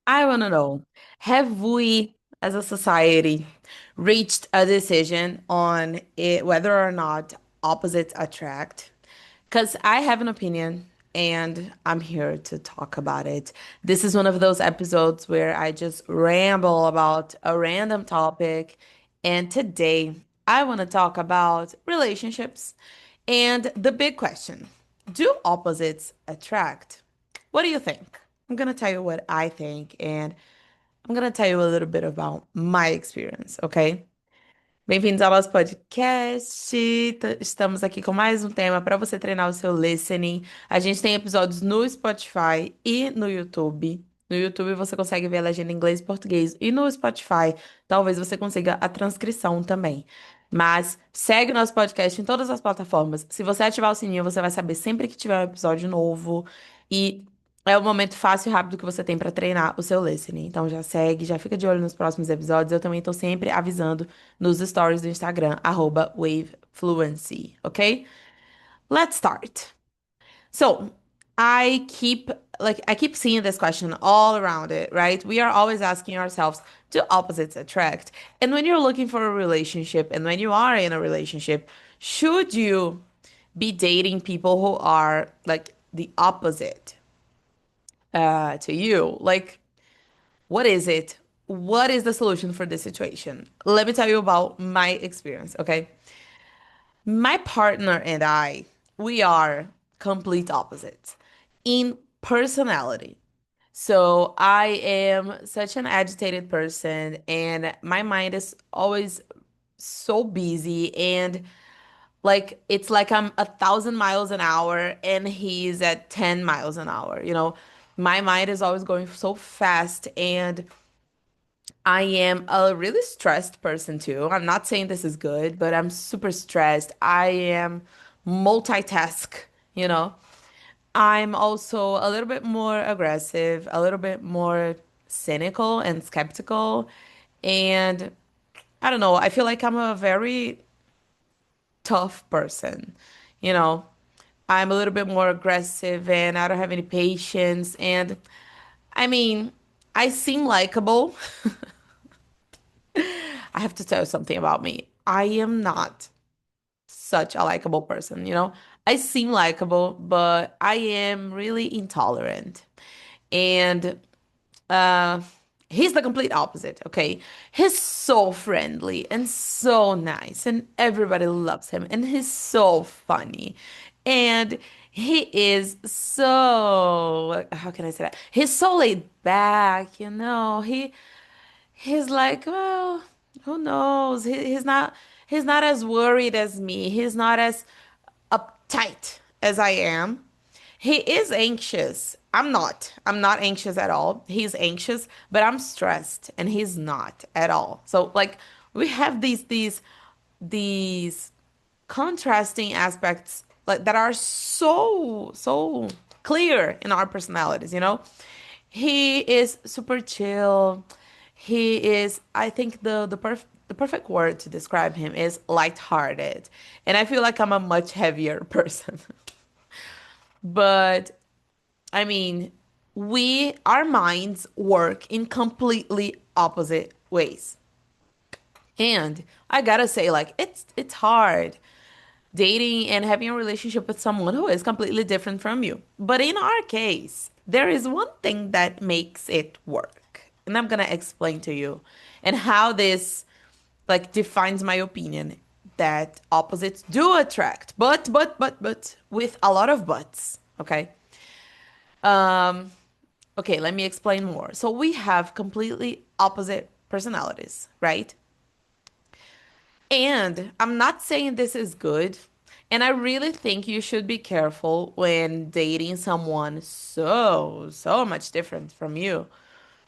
I want to know, have we as a society reached a decision on whether or not opposites attract? Because I have an opinion and I'm here to talk about it. This is one of those episodes where I just ramble about a random topic. And today I want to talk about relationships and the big question, do opposites attract? What do you think? I'm going to tell you what I think and I'm going to tell you a little bit about my experience, okay? Bem-vindos ao nosso podcast. Estamos aqui com mais um tema para você treinar o seu listening. A gente tem episódios no Spotify e no YouTube. No YouTube você consegue ver a legenda em inglês e português. E no Spotify, talvez você consiga a transcrição também. Mas segue o nosso podcast em todas as plataformas. Se você ativar o sininho, você vai saber sempre que tiver um episódio novo. E é o momento fácil e rápido que você tem para treinar o seu listening. Então já segue, já fica de olho nos próximos episódios. Eu também estou sempre avisando nos stories do Instagram, @wavefluency, okay? Let's start. So, I keep seeing this question all around it, right? We are always asking ourselves, do opposites attract? And when you're looking for a relationship and when you are in a relationship, should you be dating people who are like the opposite to you? Like, what is it? What is the solution for this situation? Let me tell you about my experience, okay? My partner and I, we are complete opposites in personality. So I am such an agitated person, and my mind is always so busy. And like, it's like I'm 1,000 miles an hour, and he's at 10 miles an hour. My mind is always going so fast, and I am a really stressed person too. I'm not saying this is good, but I'm super stressed. I am multitask, you know. I'm also a little bit more aggressive, a little bit more cynical and skeptical. And I don't know, I feel like I'm a very tough person, you know. I'm a little bit more aggressive and I don't have any patience. And I mean, I seem likable. I have to tell you something about me. I am not such a likable person, you know? I seem likable, but I am really intolerant. And uh he's the complete opposite, okay? He's so friendly and so nice, and everybody loves him, and he's so funny. And he is so, how can I say that? He's so laid back, you know. He's like, well, who knows? He's not as worried as me. He's not as uptight as I am. He is anxious. I'm not. I'm not anxious at all. He's anxious, but I'm stressed and he's not at all. So like we have these contrasting aspects like that are so clear in our personalities, you know? He is super chill. He is, I think the perfect word to describe him is lighthearted. And I feel like I'm a much heavier person. But I mean, our minds work in completely opposite ways. And I gotta say, like, it's hard dating and having a relationship with someone who is completely different from you. But in our case, there is one thing that makes it work. And I'm gonna explain to you and how this like defines my opinion that opposites do attract, but with a lot of buts. Okay. Um, okay, let me explain more. So we have completely opposite personalities, right? And I'm not saying this is good. And I really think you should be careful when dating someone so much different from you.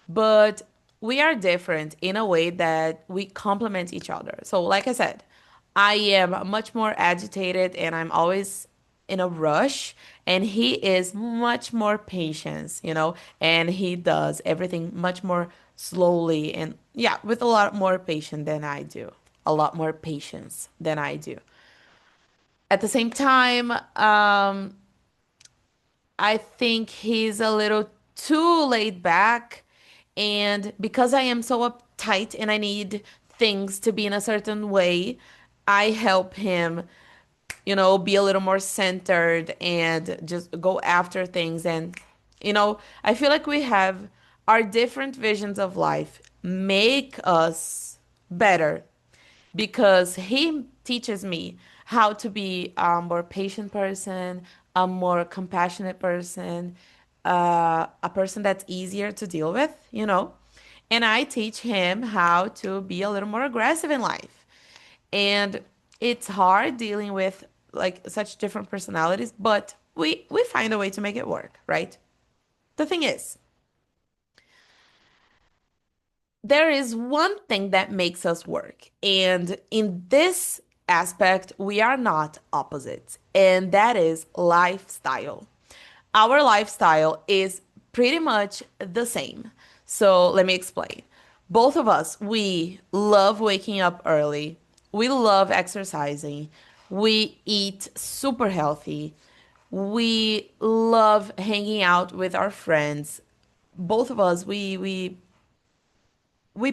But we are different in a way that we complement each other. So, like I said, I am much more agitated and I'm always in a rush, and he is much more patient, and he does everything much more slowly and yeah, with a lot more patience than I do. A lot more patience than I do. At the same time, I think he's a little too laid back And because I am so uptight and I need things to be in a certain way, I help him, be a little more centered and just go after things. And, I feel like we have our different visions of life make us better because he teaches me how to be a more patient person, a more compassionate person, a person that's easier to deal with, And I teach him how to be a little more aggressive in life. And it's hard dealing with like such different personalities, but we find a way to make it work, right? The thing is, there is one thing that makes us work. And in this aspect, we are not opposites, and that is lifestyle. Our lifestyle is pretty much the same. So let me explain. Both of us, we love waking up early. We love exercising. We eat super healthy. We love hanging out with our friends. Both of us, we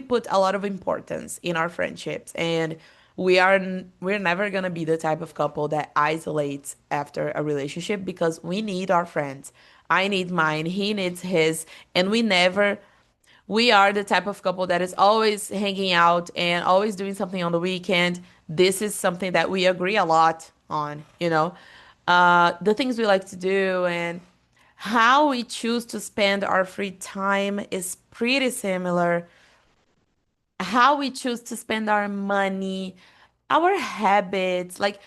put a lot of importance in our friendships, and we're never going to be the type of couple that isolates after a relationship because we need our friends. I need mine, he needs his, and we are the type of couple that is always hanging out and always doing something on the weekend. This is something that we agree a lot on, the things we like to do and how we choose to spend our free time is pretty similar. How we choose to spend our money, our habits, like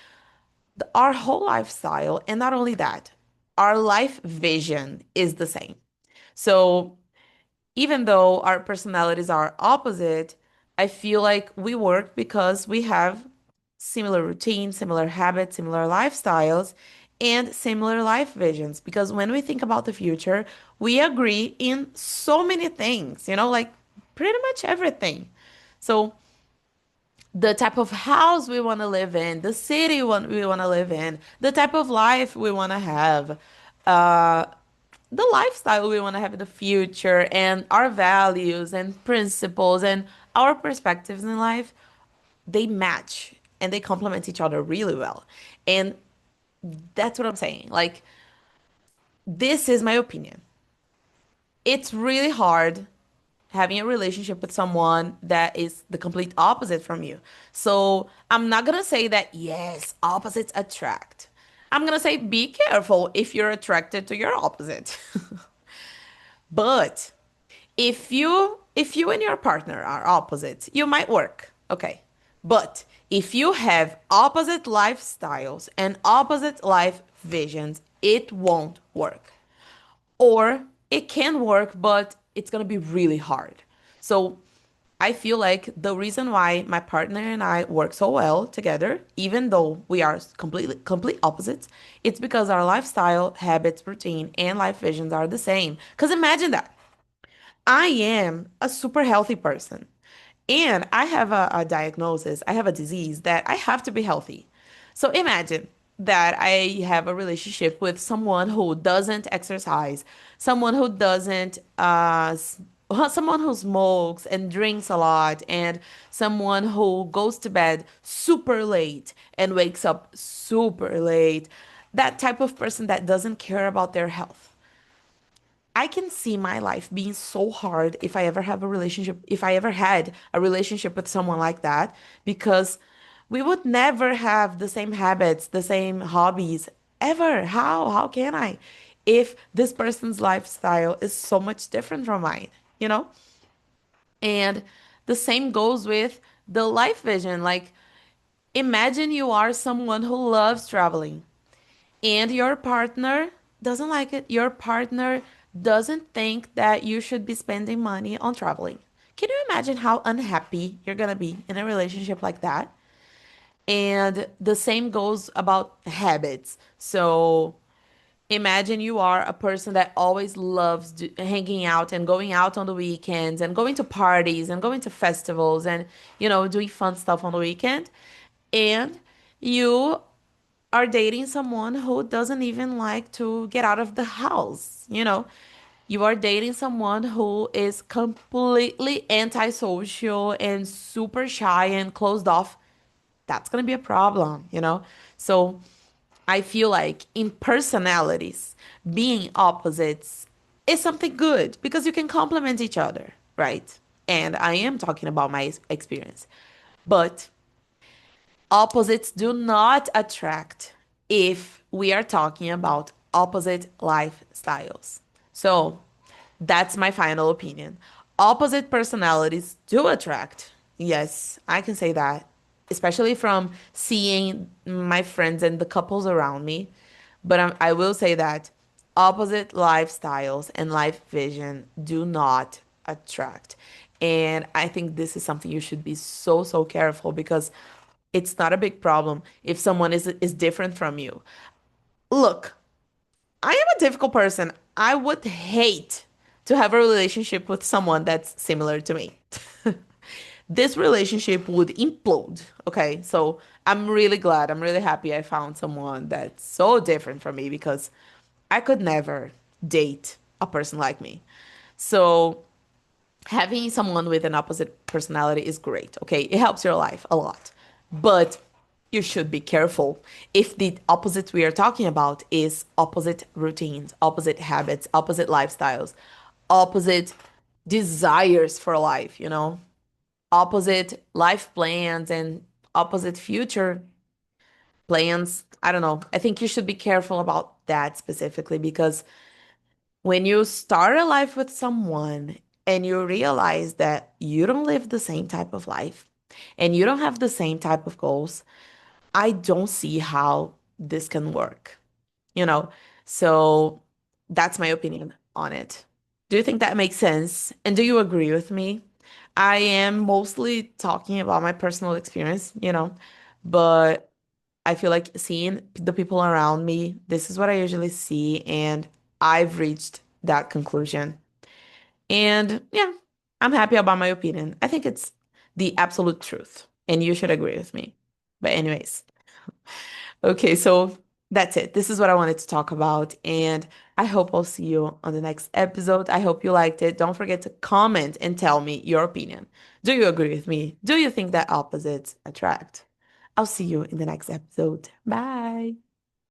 our whole lifestyle. And not only that, our life vision is the same. So even though our personalities are opposite, I feel like we work because we have similar routines, similar habits, similar lifestyles, and similar life visions. Because when we think about the future, we agree in so many things, like pretty much everything. So the type of house we want to live in, the city we want to live in, the type of life we want to have, uh, the lifestyle we want to have in the future, and our values and principles and our perspectives in life, they match and they complement each other really well. And that's what I'm saying. Like, this is my opinion. It's really hard having a relationship with someone that is the complete opposite from you. So I'm not gonna say that, yes, opposites attract. I'm gonna say be careful if you're attracted to your opposite. But if you and your partner are opposites, you might work. Okay. But if you have opposite lifestyles and opposite life visions, it won't work. Or it can work, but it's gonna be really hard. So I feel like the reason why my partner and I work so well together, even though we are complete opposites, it's because our lifestyle, habits, routine, and life visions are the same. Because imagine that. I am a super healthy person. And I have a diagnosis, I have a disease that I have to be healthy. So imagine that I have a relationship with someone who doesn't exercise, someone who doesn't, someone who smokes and drinks a lot, and someone who goes to bed super late and wakes up super late. That type of person that doesn't care about their health. I can see my life being so hard if I ever have a relationship, if I ever had a relationship with someone like that, because we would never have the same habits, the same hobbies ever. How can I? If this person's lifestyle is so much different from mine, you know? And the same goes with the life vision. Like, imagine you are someone who loves traveling and your partner doesn't like it. Your partner doesn't think that you should be spending money on traveling. Can you imagine how unhappy you're gonna be in a relationship like that? And the same goes about habits. So imagine you are a person that always loves hanging out and going out on the weekends and going to parties and going to festivals and, doing fun stuff on the weekend. And you are dating someone who doesn't even like to get out of the house. you are dating someone who is completely antisocial and super shy and closed off, that's gonna be a problem, you know? So I feel like in personalities, being opposites is something good because you can complement each other, right? And I am talking about my experience. But opposites do not attract if we are talking about opposite lifestyles. So that's my final opinion. Opposite personalities do attract. Yes, I can say that, especially from seeing my friends and the couples around me. But I will say that opposite lifestyles and life vision do not attract. And I think this is something you should be so, so careful because it's not a big problem if someone is different from you. Look, I am a difficult person. I would hate to have a relationship with someone that's similar to me. This relationship would implode. Okay, so I'm really glad. I'm really happy I found someone that's so different from me because I could never date a person like me. So having someone with an opposite personality is great. Okay, it helps your life a lot. But you should be careful if the opposite we are talking about is opposite routines, opposite habits, opposite lifestyles, opposite desires for life, you know, opposite life plans and opposite future plans. I don't know. I think you should be careful about that specifically because when you start a life with someone and you realize that you don't live the same type of life and you don't have the same type of goals, I don't see how this can work, you know? So that's my opinion on it. Do you think that makes sense? And do you agree with me? I am mostly talking about my personal experience, you know, but I feel like seeing the people around me, this is what I usually see, and I've reached that conclusion. And yeah, I'm happy about my opinion. I think it's the absolute truth, and you should agree with me. But anyways, okay, so that's it. This is what I wanted to talk about, and I hope I'll see you on the next episode. I hope you liked it. Don't forget to comment and tell me your opinion. Do you agree with me? Do you think that opposites attract? I'll see you in the next episode. Bye.